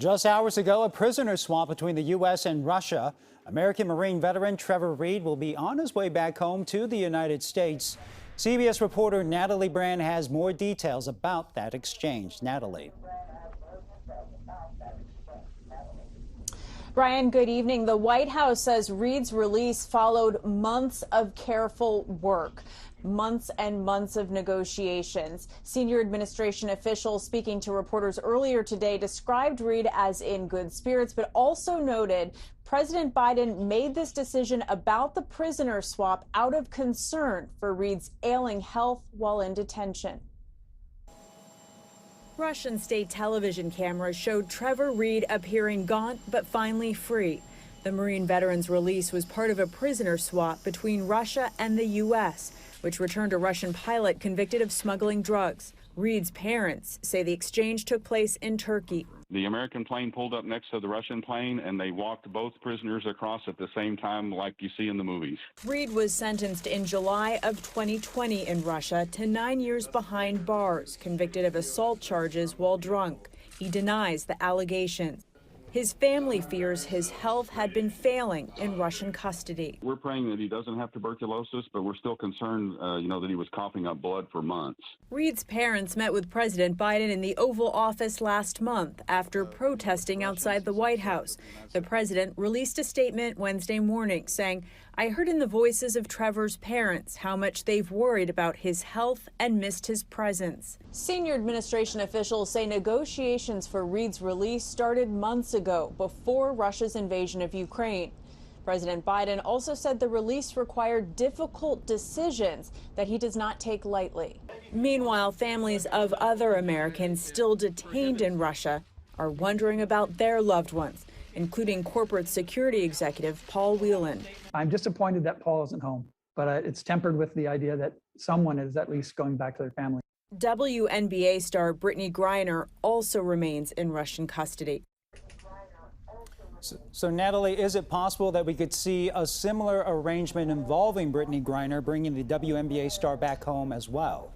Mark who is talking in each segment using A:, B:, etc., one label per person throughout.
A: Just hours ago, a prisoner swap between the U.S. and Russia. American Marine veteran Trevor Reed will be on his way back home to the United States. CBS reporter Natalie Brand has more details about that exchange. Natalie.
B: Brian, good evening. The White House says Reed's release followed months of careful work. Months and months of negotiations. Senior administration officials speaking to reporters earlier today described Reed as in good spirits, but also noted President Biden made this decision about the prisoner swap out of concern for Reed's ailing health while in detention.
C: Russian state television cameras showed Trevor Reed appearing gaunt but finally free. The Marine veteran's release was part of a prisoner swap between Russia and the U.S., which returned a Russian pilot convicted of smuggling drugs. Reed's parents say the exchange took place in Turkey.
D: The American plane pulled up next to the Russian plane, and they walked both prisoners across at the same time like you see in the movies.
C: Reed was sentenced in July of 2020 in Russia to 9 years behind bars, convicted of assault charges while drunk. He denies the allegations. His family fears his health had been failing in Russian custody.
D: We're praying that he doesn't have tuberculosis, but we're still concerned, that he was coughing up blood for months.
C: Reed's parents met with President Biden in the Oval Office last month after protesting outside the White House. The president released a statement Wednesday morning saying, "I heard in the voices of Trevor's parents how much they've worried about his health and missed his presence."
B: Senior administration officials say negotiations for Reed's release started months ago, before Russia's invasion of Ukraine. President Biden also said the release required difficult decisions that he does not take lightly.
C: Meanwhile, families of other Americans still detained in Russia are wondering about their loved ones, including corporate security executive Paul Whelan.
E: I'm disappointed that Paul isn't home, but it's tempered with the idea that someone is at least going back to their family.
C: WNBA star Brittany Griner also remains in Russian custody.
A: So, Natalie, is it possible that we could see a similar arrangement involving Brittany Griner bringing the WNBA star back home as well?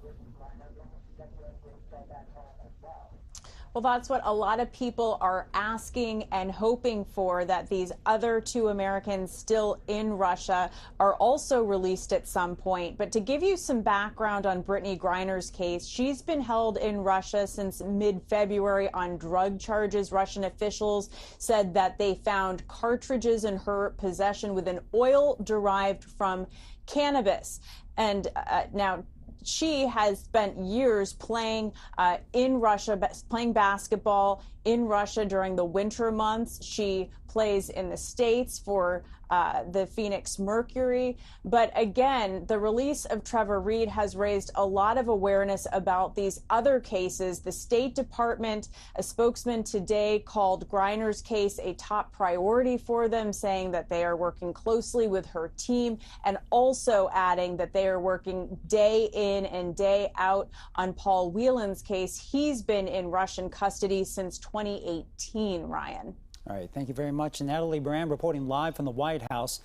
B: Well, that's what a lot of people are asking and hoping for, that these other two Americans still in Russia are also released at some point. But to give you some background on Brittany Griner's case, she's been held in Russia since mid-February on drug charges. Russian officials said that they found cartridges in her possession with an oil derived from cannabis. And now she has spent years playing in Russia, playing basketball in Russia during the winter months. She plays in the States for the Phoenix Mercury. But again, the release of Trevor Reed has raised a lot of awareness about these other cases. The State Department, a spokesman today, called Griner's case a top priority for them, saying that they are working closely with her team, and also adding that they are working day in and day out on Paul Whelan's case. He's been in Russian custody since 2018, Ryan.
A: All right, thank you very much. Natalie Brand reporting live from the White House.